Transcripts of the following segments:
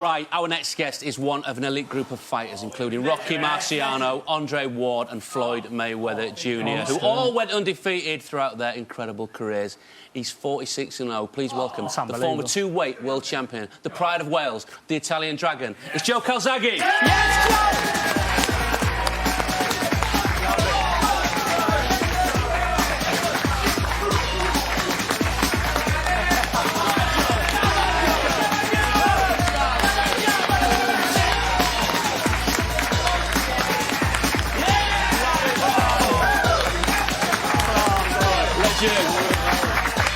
Right, our next guest is one of an elite group of fighters, including Rocky Marciano, Andre Ward and Floyd Mayweather Jr., who all went undefeated throughout their incredible careers. He's 46-0. Please welcome the former two-weight world champion, the pride of Wales, the Italian Dragon. It's Joe Calzaghe. Yes, Joe!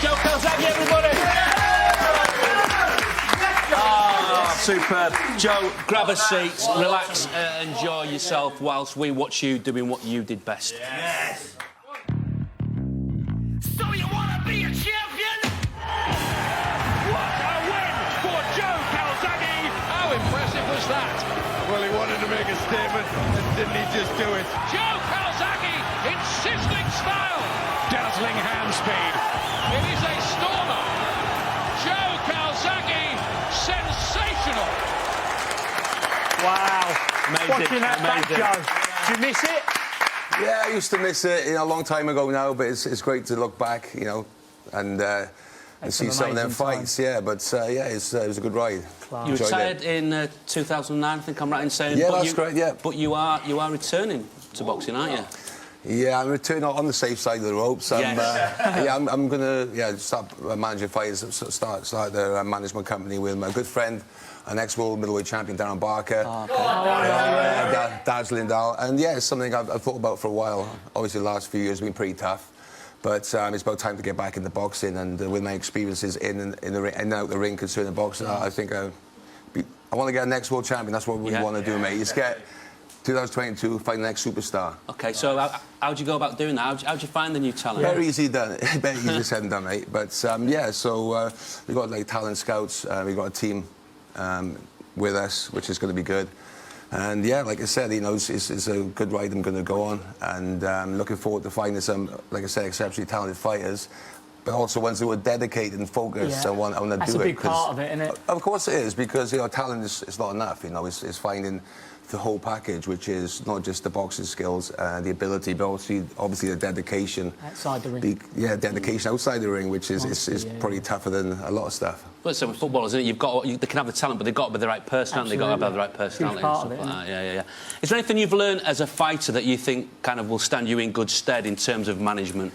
Joe Calzaghe, everybody! Oh, superb. Joe, grab a seat, relax, enjoy yourself whilst we watch you doing what you did best. Yes! So you want to be a champion? What a win for Joe Calzaghe! How impressive was that? Well, he wanted to make a statement, and didn't he just do it? Joe Calzaghe in sizzling style! Dazzling hand speed. It is a stormer. Joe Calzaghe, sensational. Wow. Amazing, Watching that back, Joe. Do you miss it? Yeah, I used to miss it, a long time ago now, but it's great to look back, and see some of them fights. Yeah, but it was a good ride. You retired in 2009, I think I'm right in saying. Yeah, that's correct. Yeah. But you are returning to boxing, aren't you? Yeah, I'm returning on the safe side of the ropes. I'm gonna start managing fighters. Start the management company with my good friend, an ex-world middleweight champion, Darren Barker. Oh, okay. Dazzling Dal, and it's something I've thought about for a while. Obviously, the last few years have been pretty tough, but it's about time to get back into boxing. And with my experiences in the ring, in and out the ring concerning boxing, I think I want to get a next world champion. That's what we want to do, mate. Is get 2022, find the next superstar. OK, so how'd you go about doing that? How'd you find the new talent? Very easy done. Very easy said and done, mate. But, so we've got, talent scouts. We've got a team with us, which is going to be good. And, like I said, it's a good ride I'm going to go on. And I'm looking forward to finding some, like I said, exceptionally talented fighters, but also ones who are dedicated and focused and want to do it. That's a big part of it, isn't it? Of course it is, because, talent is not enough. It's finding the whole package, which is not just the boxing skills, the ability, but also obviously the dedication. Outside the ring. Dedication outside the ring, which is probably tougher than a lot of stuff. Well, so with football, isn't it? They can have the talent, but they've got to be the right personality. They've got to have the right personality. Part of it, Yeah. Is there anything you've learned as a fighter that you think kind of will stand you in good stead in terms of management?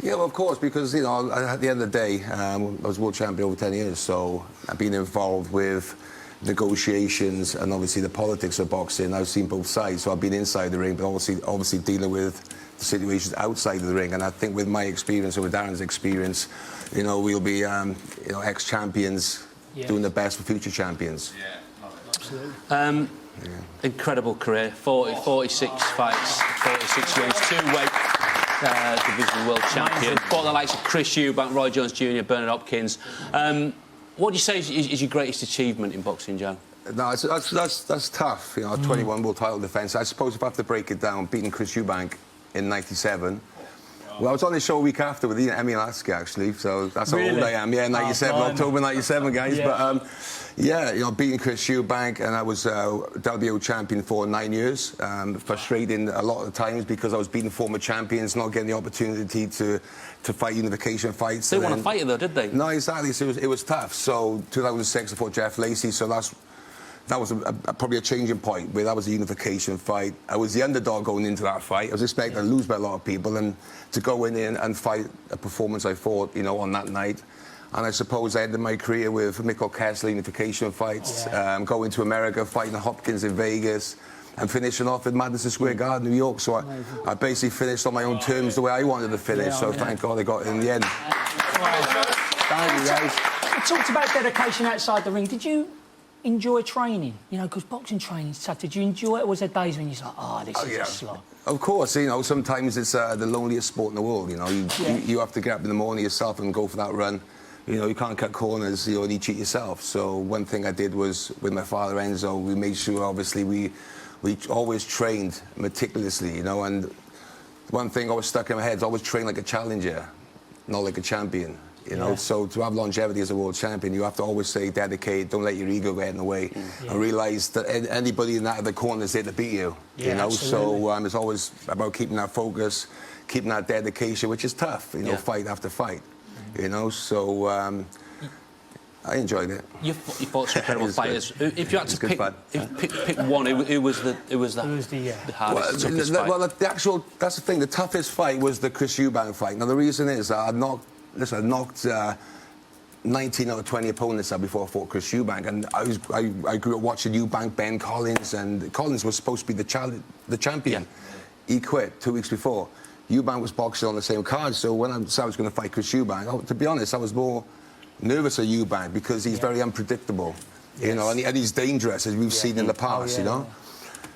Yeah, well, of course, because, at the end of the day, I was world champion over 10 years, so I've been involved with negotiations and obviously the politics of boxing. I've seen both sides, so I've been inside the ring, but obviously dealing with the situations outside of the ring. And I think with my experience and with Darren's experience, we'll be, ex-champions doing the best for future champions. Yeah, absolutely. Incredible career, 46 fights, 46 wins, two-weight division world champion. Fought the likes of Chris Eubank, Roy Jones Jr., Bernard Hopkins. What do you say is your greatest achievement in boxing, Joe? No, that's tough. 21 world title defence. I suppose if I have to break it down, beating Chris Eubank in '97. Well, I was on his show a week after with Emmy Lasky, actually, so that's how old I am. Yeah, 97, October '97, guys. But beating Chris Eubank, and I was WBO champion for 9 years. Frustrating a lot of the times because I was beating former champions, not getting the opportunity to fight unification fights. They didn't want to fight you, though, did they? No, exactly. So it was tough. So 2006, I fought Jeff Lacey. So that was probably a changing point, where that was a unification fight. I was the underdog going into that fight. I was expecting to lose by a lot of people, and to go in and fight a performance I fought, on that night. And I suppose I ended my career with Mick Kessler unification fights, going to America, fighting Hopkins in Vegas, and finishing off at Madison Square Garden, New York. So I basically finished on my own terms, the way I wanted to finish. Thank God I got it in the end. Thank you, guys. You talked about dedication outside the ring. Did you enjoy training? Because boxing training is tough. Did you enjoy it, or was there days when you're like, this is a slog? Of course, sometimes it's the loneliest sport in the world. You have to get up in the morning yourself and go for that run. You can't cut corners, and you cheat yourself. So one thing I did was, with my father Enzo, we made sure, obviously, we always trained meticulously, and one thing always stuck in my head is always train like a challenger, not like a champion. You know, so to have longevity as a world champion, you have to always stay dedicated. Don't let your ego get in the way, and realise that anybody in that other corner is there to beat you. You know, absolutely. so it's always about keeping that focus, keeping that dedication, which is tough. You know, fight after fight. You know, so I enjoyed it. You fought some incredible fighters. If you had to pick one, who was the hardest, toughest fight? Well, that's the thing. The toughest fight was the Chris Eubank fight. Now the reason is I knocked 19 out of 20 opponents out before I fought Chris Eubank, and I grew up watching Eubank, Ben Collins, and Collins was supposed to be the champion. He quit 2 weeks before. Eubank was boxing on the same card, so when I decided I was going to fight Chris Eubank, to be honest, I was more nervous of Eubank because he's very unpredictable, you know, and he's dangerous, as we've seen in the past, you know.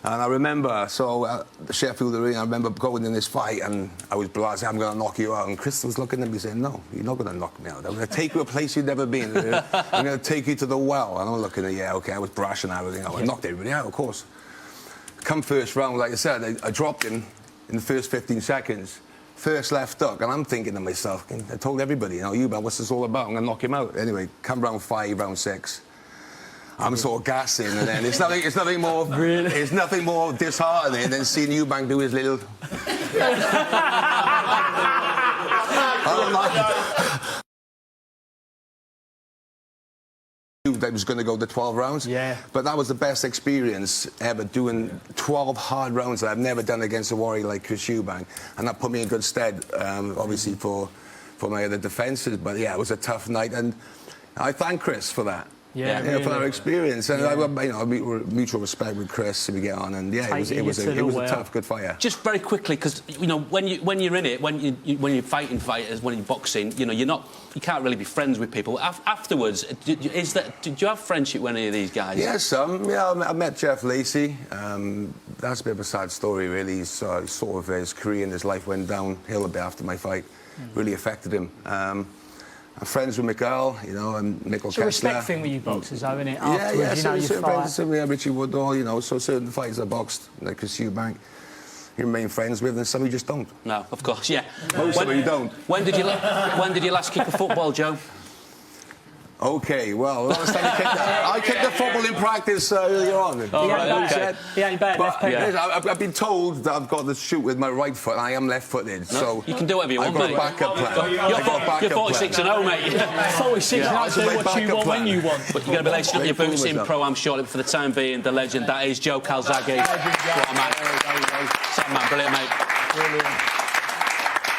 And I remember, Sheffield Arena, I remember going in this fight and I was blasé, I'm going to knock you out. And Chris was looking at me saying, no, you're not going to knock me out. I'm going to take you to a place you've never been. I'm going to take you to the well. And I'm looking at, okay, I was brash and everything. I knocked everybody out, of course. Come first round, like I said, I dropped him in the first 15 seconds. First left hook, and I'm thinking to myself, I told everybody, you know, Eubank, what's this all about? I'm going to knock him out. Anyway, come round 5, round 6. I'm sort of gassing, and then it's nothing more disheartening than seeing Eubank do his little. That was going to go to 12 rounds. But that was the best experience ever, doing 12 hard rounds that I've never done against a warrior like Chris Eubank, and that put me in good stead, obviously for my other defences. But yeah, it was a tough night, and I thank Chris for that. Really. For our experience, and mutual respect with Chris, we get on, and it was a tough, good fight. Just very quickly, because you know when you're in it, when you're fighting fighters, when you're boxing, you know you can't really be friends with people. Afterwards, do you have friendship with any of these guys? Yeah, some. Yeah, I met Jeff Lacey. That's a bit of a sad story, really. Sort of his career and his life went downhill a bit after my fight. Really affected him. I'm friends with Miguel, you know, and Mikkel It's a respect thing with you boxers, though, isn't it? Afterwards, you know, you fight. Richie Woodall, you know, so certain fighters I boxed, like Chris Eubank, you remain friends with, and some you just don't. No, of course, yeah. Most of them you don't. When did you last kick a football, Joe? Okay, well, last time I kicked the football in practice earlier on. He ain't bad, left peg. I've been told that I've got to shoot with my right foot, and I am left-footed, so... You can do whatever you want, mate. I've got a backup plan. You're 46-0, mate. 46 and do what you want when you want. But you're going to be lacing up your boots in Pro-Am shortly, but for the time being, the legend, that is Joe Calzaghe. What a man. Brilliant, mate. Brilliant.